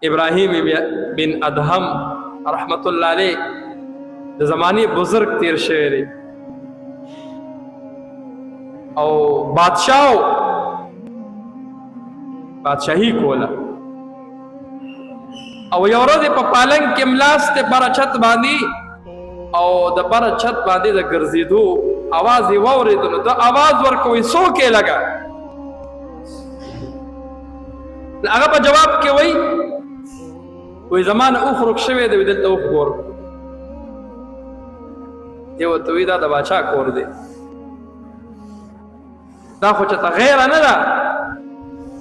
ابراهیم بن ادهم رحمت الله علیه د زمانی بزرگ تیر شوی دی او بادشاہی کولا او یو ورځ په پالنګ کې ملاسته پر چھت باندې او د پر چھت باندې د ګرځېدو आवाज یې واورېد نو د आवाज ورکوي سوکې لگا هغه په جواب کې وای زمانه اوخ رک شوی دی دلته اوخ ګور یو ته وی دا د باچا کور دی دا خو چته غیر نه ده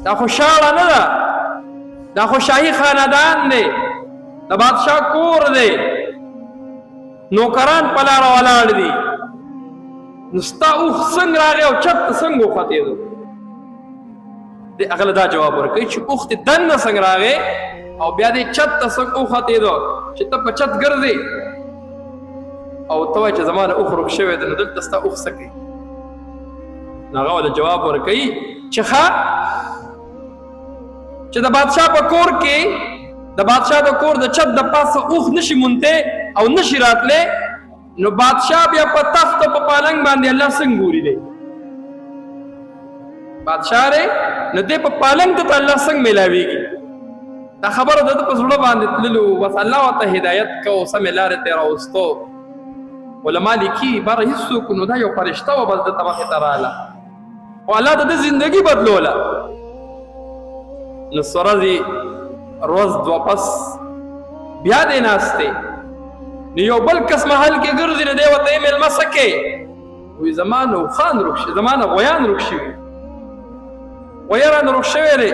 دا خو شاړه نه ده دا خو شاهي خاندان دی د بادشاہ کور دی نوکران په لاره ولاړ دي نو ستا اوښ څنګه راغی او چت ته څنګه وختېدو د هغه دا جواب ورکوي چې اوښ دې دننه څنګه راغی او بیا دې چت ته څنګه وختېدو چې ته په چت ګرځې او ته وایې چې زما نه اوښ رک شوی دی نو دلته ستا اوښ څه کوي نو هغه ورته جواب ورکوي چې ښه چې د بادشاہ په کور کې د بادشاہ د کور د چت د پاسه اوښ نشي مونته او نشي راتله نو بادشاہ بیا په تخت په پالنګ باندې الله څنګه ګوري دی بادشاہ ری نو دې په پالنګ ته الله څنګه ملاويږي دا خبره د په زړه باندې تللو وس الله وته هدایت کو سم لارې ته راوستو علما لیکي بار هیڅوک نو دا یو فرشته و بس د طبقه تراله او الله د زندگی بدلوله نو سرزي روز دو پس بیا دې ناشته نو یو بل کس محل کې ګرځي نه دی وته ایمیل مسکه وې زمانه خان رخص زمانه غیان رخص غیان رخص ویلې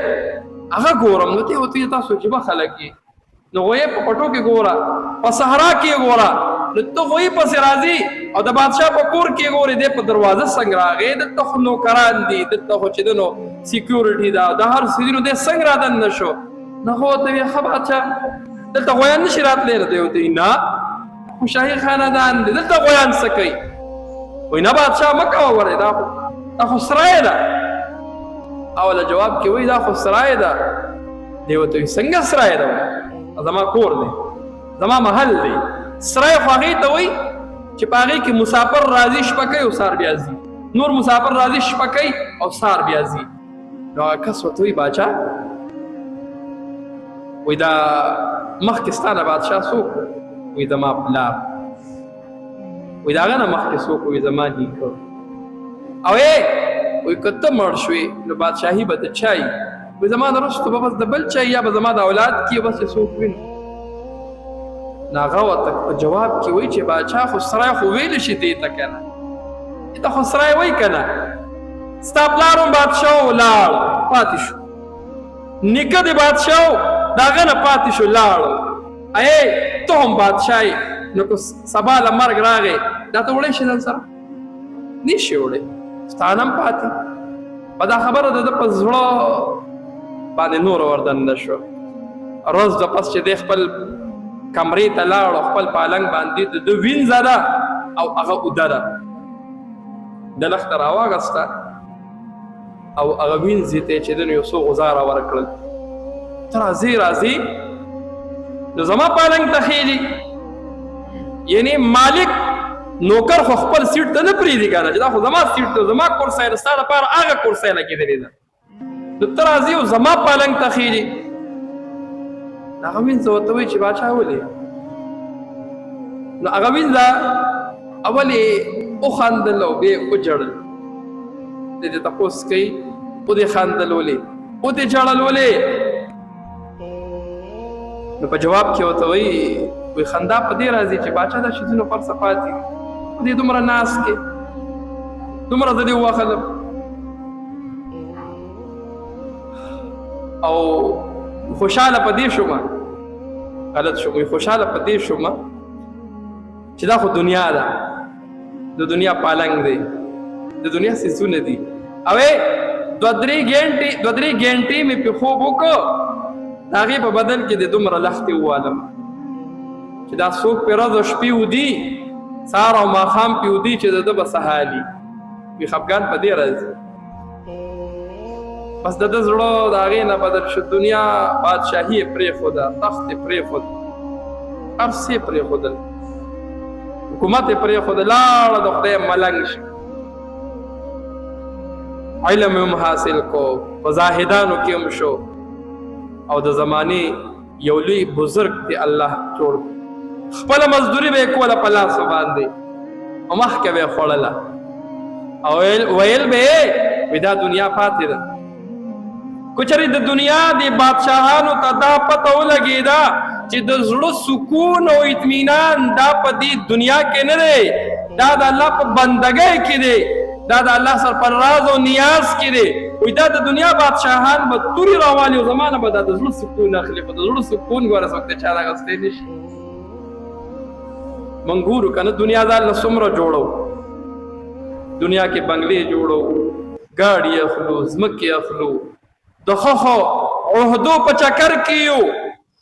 هغه ګورم نو ته وته تاسو چې به خلک نو غوی په پټو کې ګورا په صحرا کې ګورا نو ته غوی په راضي او د بادشاہ په کور کې ګورې دې په دروازه څنګه راغې د ته نو کران دي د ته چې دنو سکیورټي دا د هر سيزونو دې څنګه رادن نشو نه هو ته خبره چې دلته غویان نشي راتلې ته وته نه شاهي خاندان دي دلته غویان سکی وای نه بادشاہ مکه وره دا خو سرای ده اول جواب کې وای دا خو سرای ده دی وته څنګه سرای ده زما کور دی زما محل دی سرای خو هغه ته وای چې پاره کې مسافر راضي شپکې او سار بیازي نور مسافر راضي شپکې او سار بیازي نو کس وته وای بادشاہ وای دا مخکستانه بادشاہ څوک وی زما پلار وی داغه نه مخکې څوک وی زما نیکه او وی کته مړ شوې نو بادشاہي به ته چای وی زما درسته به بس د بل چای یا به زما د اولاد کې بس څوک ویني ناغه وته جواب کې وی چې بادشاہ خو سرای خو ویل شي دی ته کنه ته خو سرای وای کنه ستا پلارم بادشاہ لاړ پاتې شو نیکه د بادشاہ داغه نه پاتې شو لاړ ته هم بادشاہي نو کو سبا له مرګ راغی دا ته وړې شي نن سره نشي وړې ستانم پاتې په دا خبره د په زړه باندې نور وردن نشو روز د پس چې د خپل کمرې ته لاړ خپل پالنګ باندې د وین زده او هغه ودره د لختر اواغستا او هغه وین زیته چې د یو څو غزاره ورکړل تر راځي نو زما پالنګ ته خېلي یعنی مالک نوکر خو خپل سیټ ته نه پریږدي کنه چې دا خو زما سیټ ته زما کورسای رساله پر هغه کورسای لګیدلی ده نو ترازی او زما پالنګ ته خېلي هغه وین څه وته وی چې بادشاہ ولې نو هغه وین دا اولی او خاندلو به او جړل دې تاسو کوي او دې خاندلولې او دې جړلولې نو په جواب کې وته وی خندا په دې راځي چې بادشاہ د شیزونو فلسفاتي دې دومره ناس کې دومره د دې واخل او خوشاله په دې شوم غلط شوم خوشاله په دې شوم چې دا خو دنیا ده د دنیا پالنګ دی د دنیا سيزونه دي او دو درې ګنټې مې په خوب وکړ داغه په بدن کې د دومره لختي والم چې دا څوک په ورځ شپې ودی سار او ماخام په ودی چې د بسحالي وي خفګان په دې راځي بس د زړه د هغې نه بدل شو. دنیا بادشاهي یې پرېښوده، تخت یې پرېښود، هر څه یې پرېښودل، حکومت یې پرېښوده، لاړه د خدای ملنګ شو. علم هم حاصل کو، په زاهدانو کې هم شو، او د زمانې یو لوی بزرګ دی الله جوړ. خپله مزدوري به یې کوله په لاسو باندې، او مخکې به یې خوړله، او ویل به یې وایي دا دنیا پاتې ده. که چېرې د دنیا د بادشاهانو ته دا پته ولګېده چې د زړه سکون او اطمینان دا په دې دنیا کې نه دی، دا د الله په بندګۍ کې دی، دا د الله سره پر راز او نیاز کې دی، وایي دا د دنیا بادشاهان به تورې راوالي او زمانه به دا د زړه سکون اخلي. خو د زړه سکون ګوره څوک د چا راغستی نه شي. موږ ګورو که نه دنیا ځان له څومره جوړو، دنیا کې بنګلې جوړو، ګاډي اخلو، ځمکې اخلو، د ښه عهدو په چکر کې یو،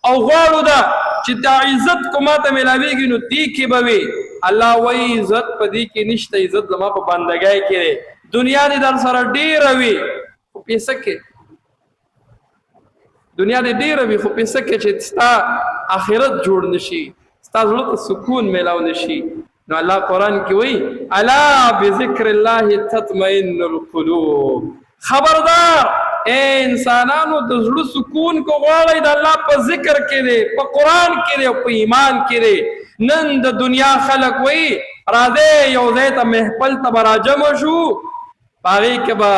او غواړو ده چې دا عزت کو ماته میلاویږي نو دې کې به وي. الله وایي عزت په دې کې نشته، عزت زما په بندګۍ کې دی. دنیا دې در سره ډېره وي خو پیسه کې، دنیا دې ډېره وي خو پیسه کې چې ستا آخرت جوړ نشي، ستا زړه ته سکون میلاو نشي. نو الله قرآن کې وایي الا بذکر الله تطمئن القلوب. خبردار اے انسانانو، د زړه سکون کو غواړئ د الله په ذکر کې دی، په قرآن کې دی، په ایمان کې دی. نن د دنیا خلک وایي راځئ یو ځای ته محفل ته به راجمع شو، په هغې کې به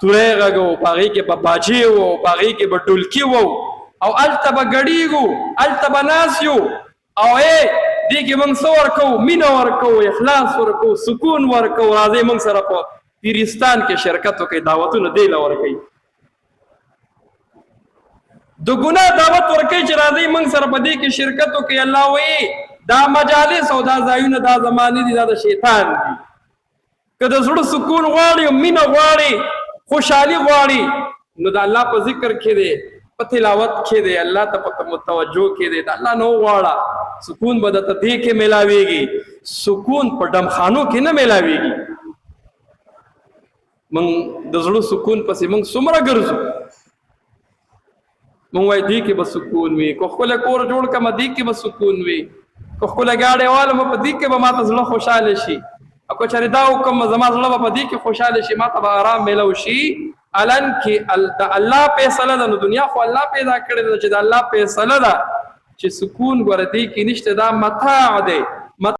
توری غږو، په هغې کې به باجې وو، په هغې کې به ډولکي وو، او هلته به ګډېږو، هلته به ناست یو، او دې کې موږ څه ورکوو؟ مینه ورکوو، اخلاص ورکوو، سکون ورکوو. راځئ موږ سره په پیرستان کې شرکت وکړئ، دعوتونه دی له ورکوي، د ګناه دعوت ورکوي چې راځئ موږ سره په دې کې شرکت وکړئ. الله وایي دا مجالس او دا ځایونه دا زمانې دي، دا د شیطان دي. که د زړه سکون غواړي، مینه غواړي، خوشحالي غواړي، نو د الله په ذکر کې دی، په تلاوت کې دی، الله ته په متوجه کې دی. د الله نه وغواړه، سکون به درته دې کې میلاویږي، سکون په ډمخانو کې نه میلاویږي. موږ د زړه سکون پسې موږ څومره ګرځو، موږ وایي دې کې به سکون وي، که ښکلی کور جوړ کړم دې کې به سکون وي، که ښکلی ګاډی والم په دې کې به ماته زړه خوشحاله شي، او که چېرې دا وکړم زما زړه به په دې کې خوشحاله شي، ماته به آرام میلو شي. الان کې د الله فیصله ده، نو دنیا خو الله پیدا کړې ده چې د الله فیصله ده چې سکون ګوره دې کې نشته، دا متاع دی.